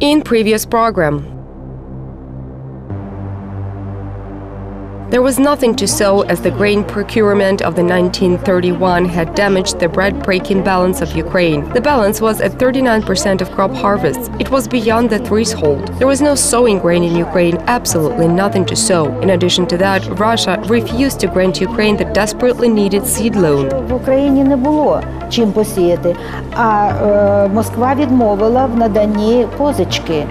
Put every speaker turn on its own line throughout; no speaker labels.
In previous program, there was nothing to sow as the grain procurement of the 1931 had damaged the bread-breaking balance of Ukraine. The balance was at 39% of crop harvests. It was beyond the threshold. There was no sowing grain in Ukraine, absolutely nothing to sow. In addition to that, Russia refused to grant Ukraine the desperately needed seed loan.
В Україні не було чим посіяти, а Москва відмовила в наданні позички.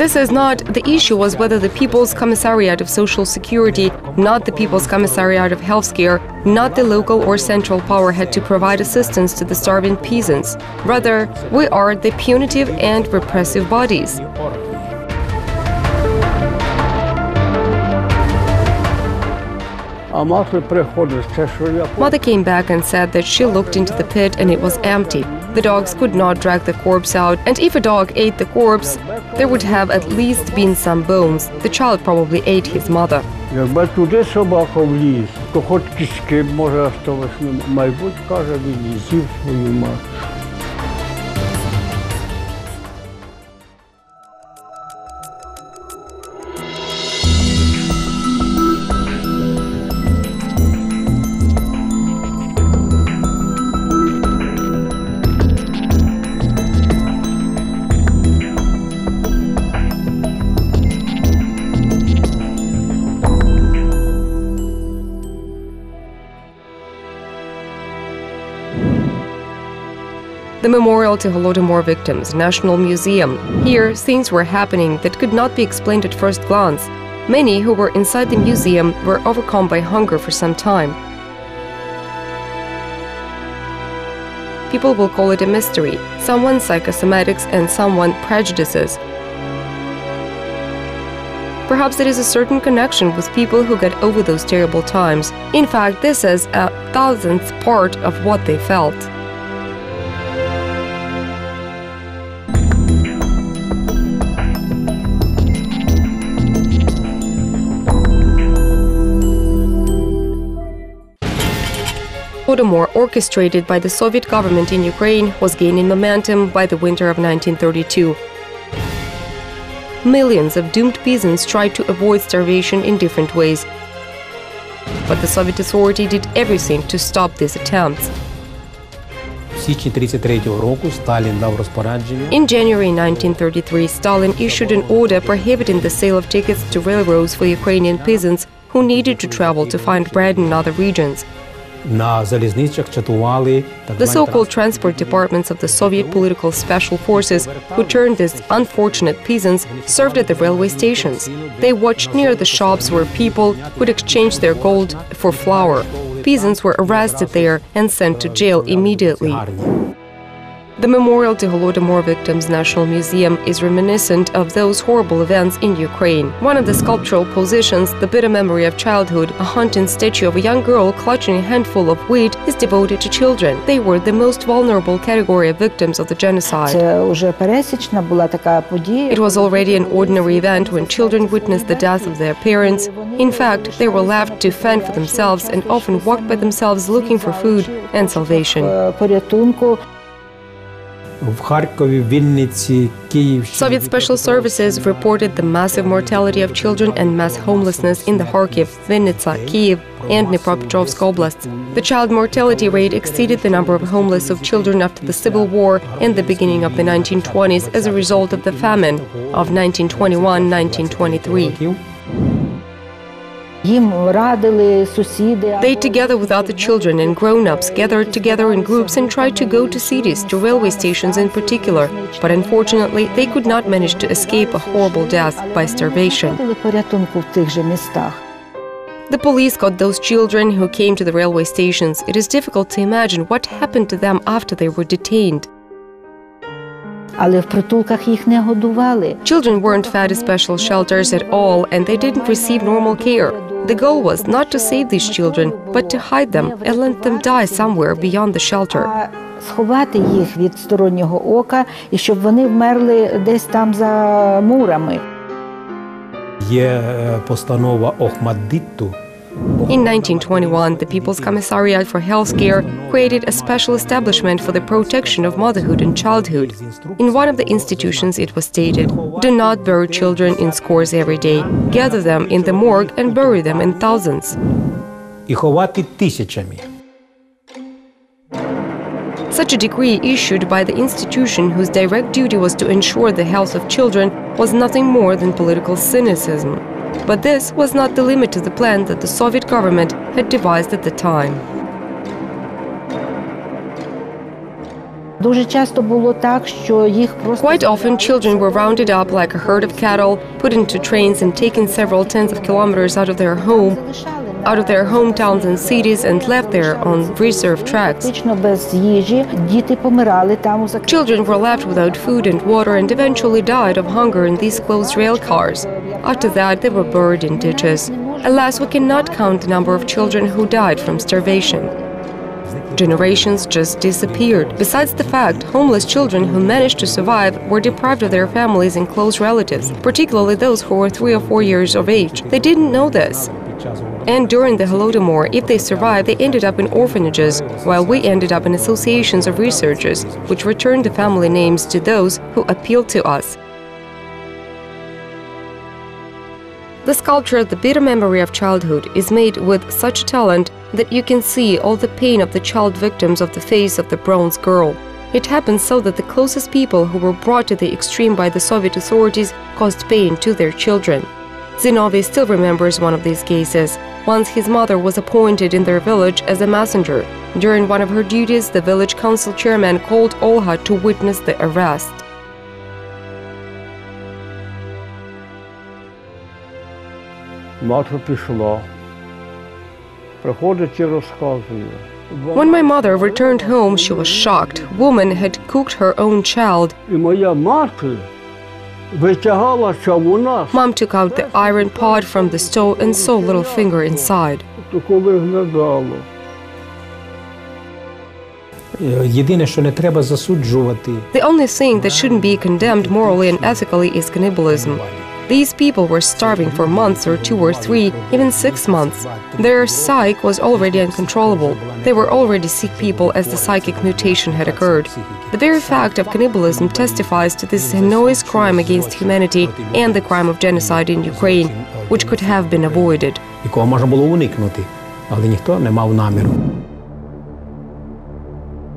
This is not the issue was whether the People's Commissariat of Social Security, not the People's Commissariat of Healthcare, not the local or central power had to provide assistance to the starving peasants. Rather, we are the punitive and repressive bodies. Mother came back and said that she looked into the pit and it was empty. The dogs could not drag the corpse out, and if a dog ate the corpse, there would have at least been some bones. The child probably ate his mother.
Якби туди собака вліз, то хоч кістки, може, осталось, мабуть, каже, він з'їв свою мать.
The Memorial to Holodomor Victims, National Museum. Here, things were happening that could not be explained at first glance. Many who were inside the museum were overcome by hunger for some time. People will call it a mystery, someone psychosomatics and someone prejudices. Perhaps there is a certain connection with people who got over those terrible times. In fact, this is a thousandth part of what they felt. Holodomor, orchestrated by the Soviet government in Ukraine, was gaining momentum by the winter of 1932. Millions of doomed peasants tried to avoid starvation in different ways. But the Soviet authority did everything to stop these attempts. In January 1933, Stalin issued an order prohibiting the sale of tickets to railroads for Ukrainian peasants who needed to travel to find bread in other regions. The so-called transport departments of the Soviet political special forces, who turned these unfortunate peasants, served at the railway stations. They watched near the shops where people would exchange their gold for flour. Peasants were arrested there and sent to jail immediately. The Memorial to Holodomor Victims National Museum is reminiscent of those horrible events in Ukraine. One of the sculptural positions, the bitter memory of childhood, a haunting statue of a young girl clutching a handful of wheat, is devoted to children. They were the most vulnerable category of victims of the genocide. It was already an ordinary event when children witnessed the death of their parents. In fact, they were left to fend for themselves and often walked by themselves looking for food and salvation. Soviet special services reported the massive mortality of children and mass homelessness in the Kharkiv, Vinnytsia, Kyiv, and Dnipropetrovsk oblasts. The child mortality rate exceeded the number of homeless of children after the Civil War and the beginning of the 1920s as a result of the famine of 1921-1923. They, together with other children and grown-ups, gathered together in groups and tried to go to cities, to railway stations in particular. But unfortunately, they could not manage to escape a horrible death by starvation. The police caught those children who came to the railway stations. It is difficult to imagine what happened to them after they were detained. Children weren't fed in special shelters at all, and they didn't receive normal care. The goal was not to save these children, but to hide them and let them die somewhere beyond the shelter.
Сховати їх від стороннього ока і щоб вони вмерли десь там за мурами.
Є постанова Охмаддиту
In 1921, the People's Commissariat for Healthcare created a special establishment for the protection of motherhood and childhood. In one of the institutions it was stated, "Do not bury children in scores every day. Gather them in the morgue and bury them in thousands."
І ховати тисячами.
Such a decree issued by the institution whose direct duty was to ensure the health of children was nothing more than political cynicism. But this was not the limit to the plan that the Soviet government had devised at the time.
Дуже часто було так, що їх просто
Quite often, children were rounded up like a herd of cattle, put into trains and taken several tens of kilometers out of their hometowns and cities and left there on reserved tracks.
фактично без їжі, діти помирали там у
Children were left without food and water and eventually died of hunger in these closed rail cars. After that, they were buried in ditches. Alas, we cannot count the number of children who died from starvation. Generations just disappeared. Besides the fact, homeless children who managed to survive were deprived of their families and close relatives, particularly those who were 3 or 4 years of age. They didn't know this. And during the Holodomor, if they survived, they ended up in orphanages, while we ended up in associations of researchers, which returned the family names to those who appealed to us. The sculpture "The Bitter Memory of Childhood" is made with such talent that you can see all the pain of the child victims of the face of the bronze girl. It happened so that the closest people who were brought to the extreme by the Soviet authorities caused pain to their children. Zinovy still remembers one of these cases. Once his mother was appointed in their village as a messenger. During one of her duties, the village council chairman called Olha to witness the arrest.
Мати пішла. Приходить і розказує.
When my mother returned home, she was shocked. Woman had cooked her own child.
І моя мати витягала чавуна.
Mom took out the iron pot from the stove and saw little finger inside.
То коли глядало.
Єдине, що не треба засуджувати.
The only thing that shouldn't be condemned morally and ethically is cannibalism. These people were starving for months or 2 or 3, even 6 months. Their psyche was already uncontrollable. They were already sick people as the psychic mutation had occurred. The very fact of cannibalism testifies to this heinous crime against humanity and the crime of genocide in Ukraine, which could have been avoided.
Якого можна було уникнути, але ніхто не мав наміру.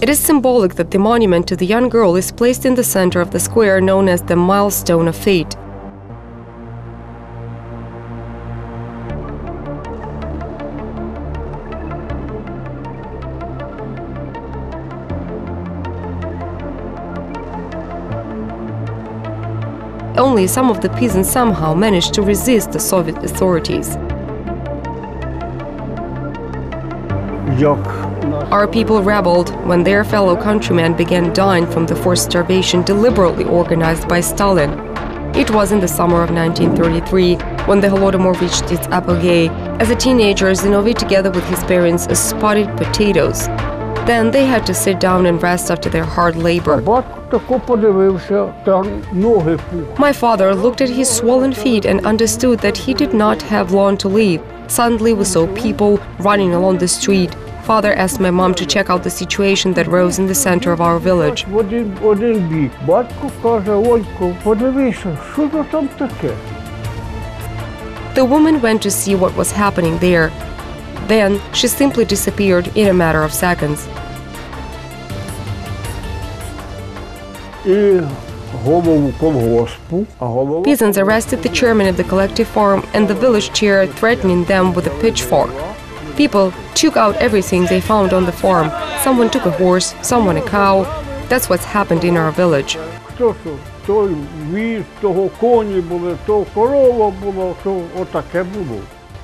It is symbolic that the monument to the young girl is placed in the center of the square known as the Milestone of Fate. Only some of the peasants somehow managed to resist the Soviet authorities. Our people rebelled when their fellow countrymen began dying from the forced starvation deliberately organized by Stalin. It was in the summer of 1933 when the Holodomor reached its apogee. As a teenager, Zinovy, together with his parents, spotted potatoes. Then they had to sit down and rest after their hard labor. My father looked at his swollen feet and understood that he did not have long to live. Suddenly we saw people running along the street. Father asked my mom to check out the situation that rose in the center of our village. The woman went to see what was happening there. Then she simply disappeared in a matter of seconds. Peasants arrested the chairman of the collective farm and the village chair, threatening them with a pitchfork. People took out everything they found on the farm. Someone took a horse, someone a cow. That's what's happened in our village.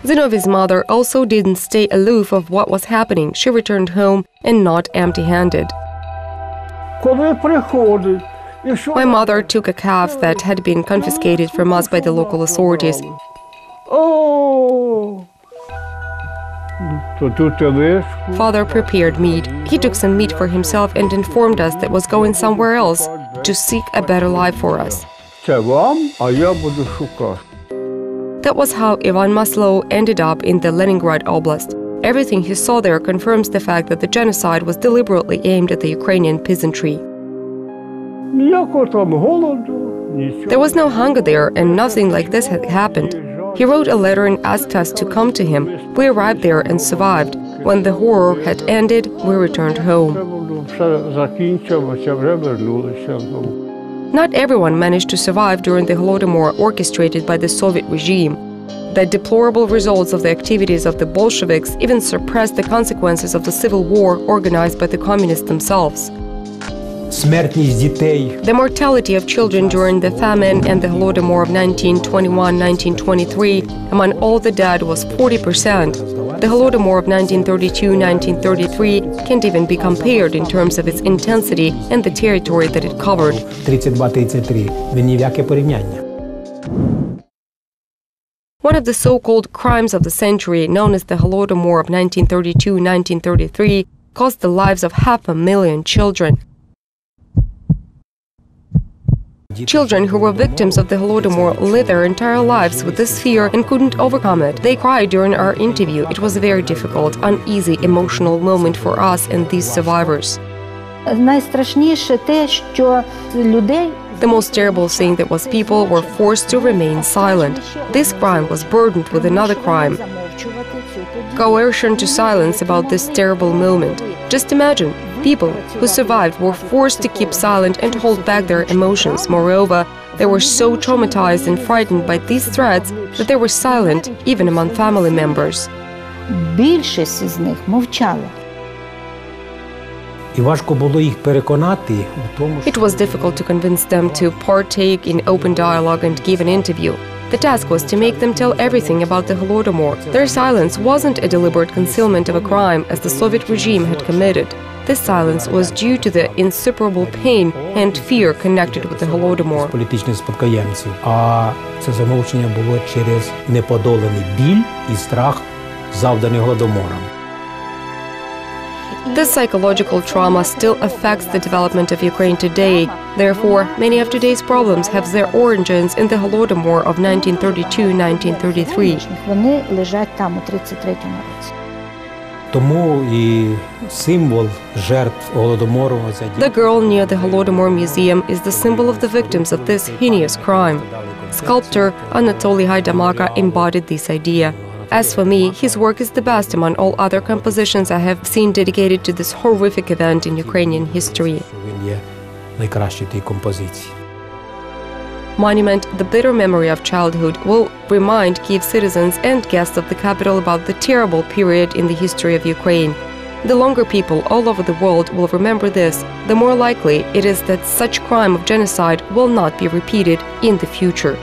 Zinovy's mother also didn't stay aloof of what was happening. She returned home and not empty-handed. My mother took a calf that had been confiscated from us by the local authorities. Father prepared meat. He took some meat for himself and informed us that was going somewhere else to seek a better life for us. That was how Ivan Maslow ended up in the Leningrad Oblast. Everything he saw there confirms the fact that the genocide was deliberately aimed at the Ukrainian peasantry.
Ніякого там голоду, нічого.
There was no hunger there, and nothing like this had happened. He wrote a letter and asked us to come to him. We arrived there and survived. When the horror had ended, we returned home.
Все закінчилося, вже вернулися.
Not everyone managed to survive during the Holodomor orchestrated by the Soviet regime. The deplorable results of the activities of the Bolsheviks even surpassed the consequences of the civil war organized by the communists themselves.
Смертність дітей.
The mortality of children during the famine and the Holodomor of 1921-1923 among all the dead was 40%. The Holodomor of 1932-1933 can't even be compared in terms of its intensity and the territory that it covered.
32-33. Ні в яке порівняння.
One of the so-called crimes of the century, known as the Holodomor of 1932-1933, cost the lives of 500,000 children. Children who were victims of the Holodomor lived their entire lives with this fear and couldn't overcome it. They cried during our interview. It was a very difficult, uneasy, emotional moment for us and these survivors.
Найстрашніше те, що людей
The most terrible thing that was people were forced to remain silent. This crime was burdened with another crime, coercion to silence about this terrible moment. Just imagine, people who survived were forced to keep silent and hold back their emotions. Moreover, they were so traumatized and frightened by these threats that they were silent even among family members.
більшість з них мовчала.
І важко було їх переконати у тому,
It was difficult to convince them to partake in open dialogue and give an interview. The task was to make them tell everything about the Holodomor. Their silence wasn't a deliberate concealment of a crime as the Soviet regime had committed. This silence was due to the insuperable pain and fear connected with the Holodomor.
політичних спадкоємців. А це замовчення було через неподоланий біль і страх, завданий Голодомором.
This psychological trauma still affects the development of Ukraine today. Therefore, many of today's problems have their origins in the Holodomor of 1932-1933.
Вони лежать там у 33-му році.
Тому і символ жертв Голодомору
The girl near the Holodomor Museum is the symbol of the victims of this heinous crime. Sculptor Anatoly Haidamaka embodied this idea. As for me, his work is the best among all other compositions I have seen dedicated to this horrific event in Ukrainian history.
він є найкращий тій композиції.
Monument, The Bitter Memory of Childhood, will remind Kyiv citizens and guests of the capital about the terrible period in the history of Ukraine. The longer people all over the world will remember this, the more likely it is that such crime of genocide will not be repeated in the future.